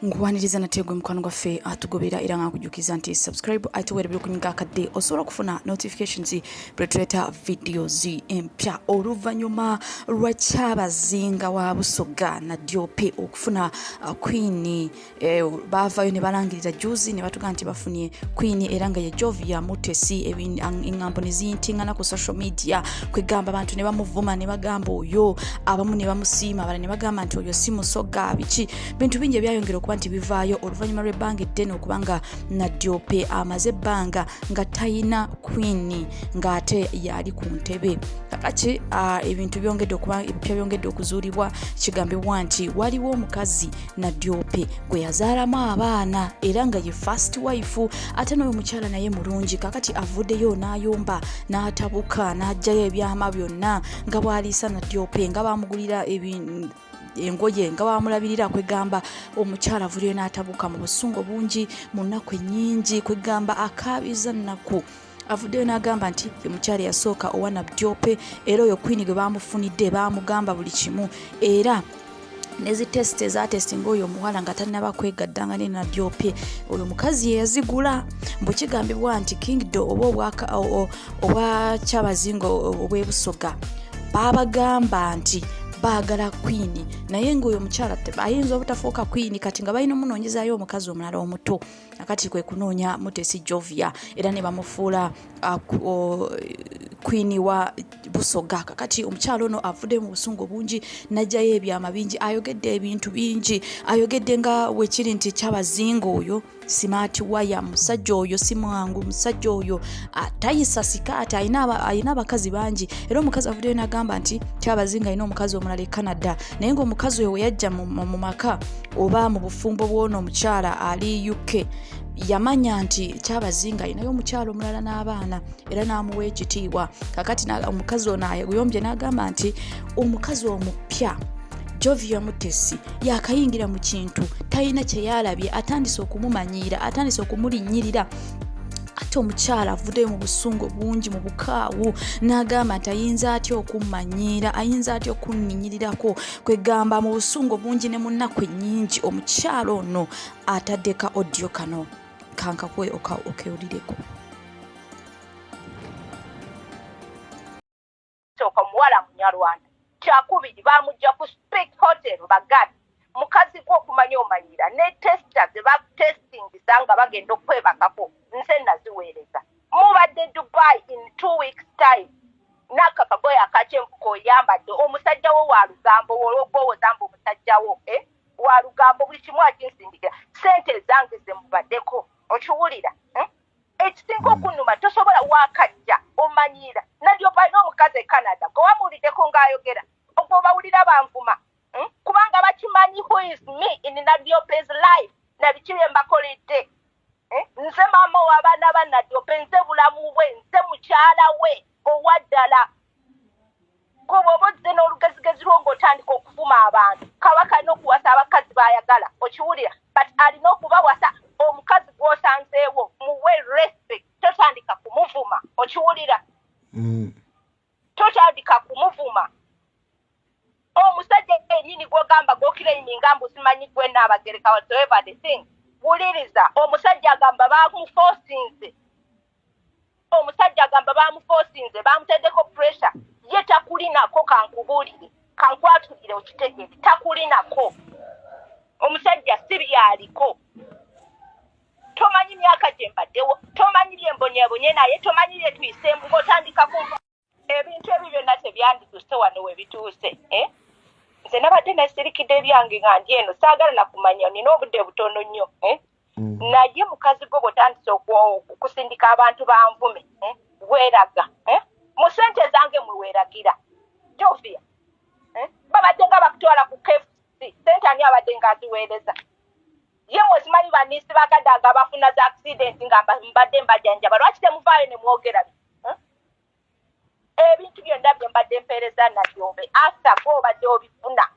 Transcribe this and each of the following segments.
Ngwaniriza nategwe mukwano gwaffe atugobera era ngakujukiza nti subscribe atuwere byo kunyinga akadde osobola kufuna notifications pretuleta videos empya oluvanyuma lwa Kyabazinga wa Busoga na Diope okufuna queen bavayo ne balangirira juzi ne batuga nti bafunye queen era nga ye Jovia Mutesi engambo ne zintingana ku social media kwegamba abantu ne bamuvuma ne bagamba oyo abamu ne bamusiima abala ne bagamba nti oyo si Musoga biki bintu bingi byayongera okuba nti bivaayo oluvanyuma lw'ebbanga eddene okubanga na Diope amaze ebbanga nga tayina queen ng'ate yali ku ntebe kakati ebintu byongedde okuba ebipya byongedde okuzuulibwa kigambibwa nti waliwo omukazi na Diope gwe yazaalamu abaana era nga ye first wife ate n'oyo mukyala naye mulungi kakati avuddeyo n'ayomba n'atabuka n'ajjayo ebyama byonna nga bw'aliisa na Diope nga bamugulira engoye nga bamulabirira kwegamba omukyala vuliyo n'atabuka mu busungu bungi mu nnaku ennyingi kwegamba akaabiza nnaku avuddeyo n'agamba nti omukyala yasooka owa Diope era oyo queen gwe bamufunidde bamugamba buli kimu era nezi test ezatestinga oyo omuwala nga tannaba kwegaddanga ne na Diope oyo mukazi yazigula mbu kigambibwa nti kingdo oba Kyabazinga obw'e Busoga babagamba nti baagala queen naye ng'oyo mukyala ayinza obutafuuka queen kati nga balina omunoonyezayo omukazi omulala omuto akati kwe kunoonya Mutesi Jovia era ne bamufuula queen wa Busoga kakati omukyala ono avudde mu busungu bungi najjayo ebyama bingi ayogedde ebintu bingi ayogedde nga wekiri nti Kyabazinga oyo smart waya musajja oyo si mwangu musajja oyo atayisa sikaati ayina abakazi bangi era omukazi avuddeyo n'agamba nti Kyabazinga ayina omukazi omulala e Canada naye ng'omukazi oyo we yajja mu maka oba mu bufumbo bw'ono omukyala ali UK yamanya nti Kyabazinga ayinayo omukyala omulala n'abaana era n'amuwa ekitiibwa kakati omukazi ono ayombye n'agamba nti omukazi omupya Jovia Mutesi yakayingira mu kintu talina kye yalabye atandise okumumanyiira atandise okumulinnyirira ate omukyala avuddeyo mu busungu bungi mu bukaawu n'agamba nti ayinza atya okumanyiira ayinza atya okunninyirirako kwegamba mu busungu bungi ne mu nnaku ennyingi omukyala ono ataddeka audio kano kankakwe okewulireko soka muwala munyarwanda kyakubiri bamujja ku Speak Hotel bagati mukazi gwo okumanya omanyira ne testa ze batestingisa nga bagenda okwebakako nze naziweereza mubadde Dubai in 2 weeks time nakakagoya akachempuko yambadde omusajja wo wa lugambo olwogwo zambo omusajja wo wa lugambo buli kimu akinsindikira sente zange ze mubaddeko okiwulira ekisinga okunuma tosobola wakajja omanyira nadyo paino omukazi e Canada gwe wamuwuliddeko ng'ayogera ogwo bawulira banvuma kubanga bakimanyi who is me in Diope's life na biki bye mbakoledde nze maama w'abaana ba Diope nze bulamu bwe nze mukyala we owaddala kuba obozze n'olugezigezi lwo ng'otandika okuvuma abantu kabaka n'okuwasa abakazi baayagala okiwulira but alina okubawasa omukazi gw'osanzeewo muwe respect totandika kumuvuma okiwulira totandika kumuvuma omusajja ennyini gw'ogamba gw'okiraininga mbu simanyi gwe n'abagereka whatsoever the thing wuliriza omusajja agamba bamuforcinze bamuteddeko pressure ye takulinako kankubuulire kankwatulire okitegeere takulinako omusajja si byaliko tomanyi myaka gye mbaddewo tomanyi lyembonyeebonye naye tomanyi lye tuyiseemu ng'otandika kumva ebintu ebyo byonna tebyandituuse wano we bituuse nze nabadde nasirikidde ebyange nga ndi eno saagala nakumanya nina obudde butono nnyo naye mukazi gwe bw'otandise okusindika abantu banvume weeraga mu sente zange mweweeragira Jovia babadde nga bakutwala ku KFC sente ani abadde ng'aziweereza ye mwezimanyi baniisi bagadanga bafuna za accident nga mbadde mbajanjaba lwaki temuvaayo ne mwogera ebintu byonna bye mbadde mpeereza na Diope asa gw'obadde obifuna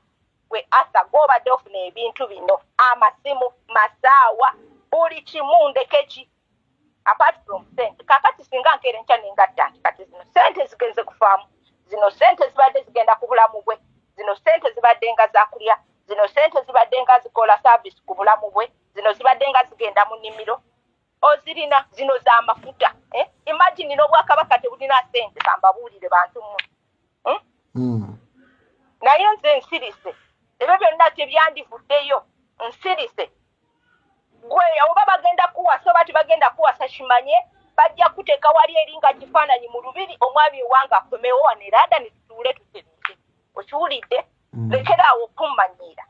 gwe asa gw'obadde ofuna ebintu bino amasimu masaawa buli kimu ndekeki apart from sente kakati singa nkeere nkya nengatta nti kati zino sente zigenze kufaamu zino sente zibadde zigenda ku bulamu bwe zino sente zibadde nga zakulya zino sente zibadde nga zikola service ku bulamu bwe, zino zibadde nga zigenda mu nnimiro, ozirina zino za mafuta. Imagine n'Obwakabaka tebulina sente, kambabuulire bantu mmwe. Naye nze nsirise, ebyo byonna tebyandivuddeyo, nsirise. Gwe oba bagenda kuwasa oba tebagenda kuwasa kimanye, bajja kuteeka wali eri nga kifaananyi mu lubiri omwami owange akomewo wano era ne tutuule tutereke. Okiwulidde? Lekeraawo okummanyiira.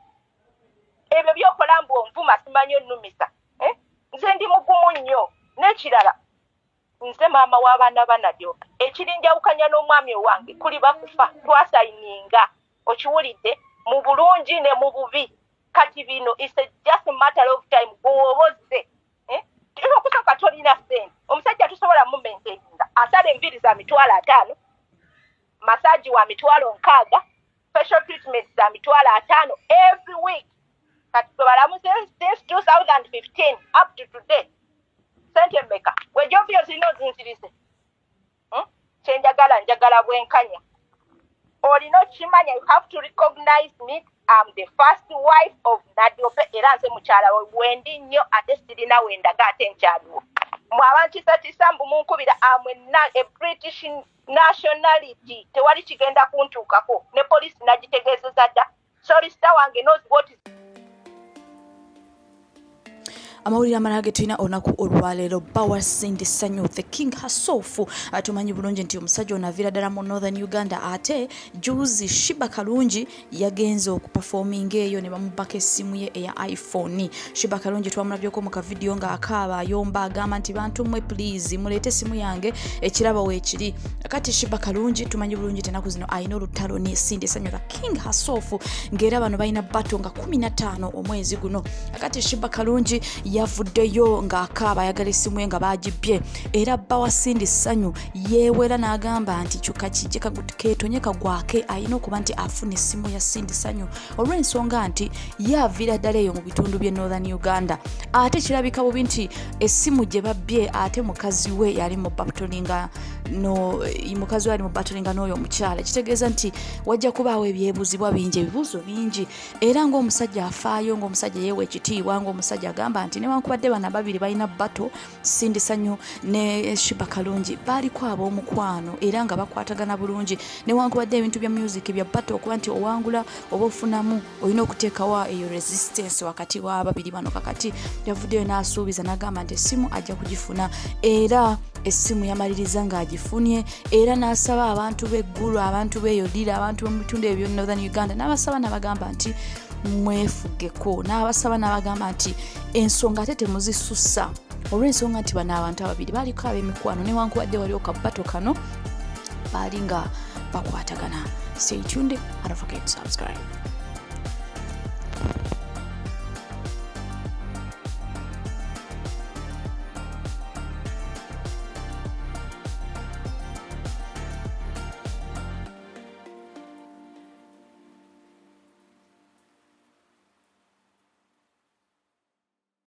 Ebyo byokola mbu onvuma simanyi onnumisa. Nze ndi mugumu nnyo. N'ekirala, nze maama w'abaana banadyo. Ekirinjawukanya n'omwami owange kuli bakufa twasayininga. Okiwulidde? Mu bulungi ne mu bubi. Kati bino it's just a matter of time. Gw'oboze. Okusooka tolina ssente. Omusajja tusobola mumenteinga. Asala enviiri za $5,000. Massage wa $6,000. Facial treatment za $5,000 every week. Kati balamuze since 2015 up to today. Sente mmeka. Wejovyo zino zinsirise. Njagala bwenkanya. Olina okimanya, you have to recognize me. I'm the first wife of Nadiope era nze mukyala wendi nnyo ate sirina wendaga ate nkyaliwo. Mwe abankisatisa mbu munkubira a British nationality tewali kigenda kuntuukako ne poliisi nagitegeezeza dda. Sorry star wange knows what is. Amawulire amalala ge tulina olunaku olwaleero Baswadde Ssanyu the king herself atumanyi bulungi nti omusajja ono aviira ddala mu Northern Uganda ate juzi Sheebah Kalungi yagenze okuperforminga eyo ne bamubaka essimu ye eya iPhone. Sheebah Kalungi twamulabyeko mu kavidiyo ng'akaaba ayomba agamba nti bantu mmwe please muleete essimu yange ekiraba weekiri. Kati Sheebah Kalungi tumanyi bulungi tenaku zino ayina olutalo ne Baswadde Ssanyu the king herself ng'era bano balina batto nga 15 omwezi guno. Kati Sheebah Kalungi yavuddeyo ng'akaaba ayagala essimu ye nga baagibye era Baswadde Ssanyu yeewera n'agamba nti kyokka kijje keetonye kagwake ayina okuba nti afuna essimu ya Baswadde Ssanyu olw'ensonga nti yaaviira ddala eyo mu bitundu by'e Northern Uganda ate kirabika bubi nti essimu gye babbye ate mukazi we yali mu battlinga n'oyo omukyala kitegeeza nti wajja kubaawo ebyebuzibwa bingi ebibuuzo bingi era ng'omusajja afaayo ng'omusajja yeewa ekitiibwa ng'omusajja agamba nti newankubadde bana babiri balina bato Baswadde Ssanyu ne Sheebah Kalungi baaliko ab'omukwano era nga bakwatagana bulungi newankubadde ebintu bya music bya bato okuba nti owangula oba ofunamu olina okuteekawo eyo resistance wakati w'ababiri bano. Kakati yavuddeyo n'asuubiza n'agamba nti essimu ajja kugifuna era essimu yamaliriza ng'agifunye era n'asaba abantu b'eggulu abantu b'eyolira abantu b'omu bitundu ebyo Northern Uganda n'abasaba n'abagamba nti mwefugeko n'abasaba n'abagamba nti ensonga ate temuzisussa olw'ensonga nti bano abantu ababiri baaliko ab'emikwano newankubadde waliwo kabato kano baali nga bakwatagana. Stay tuned and don't forget to subscribe.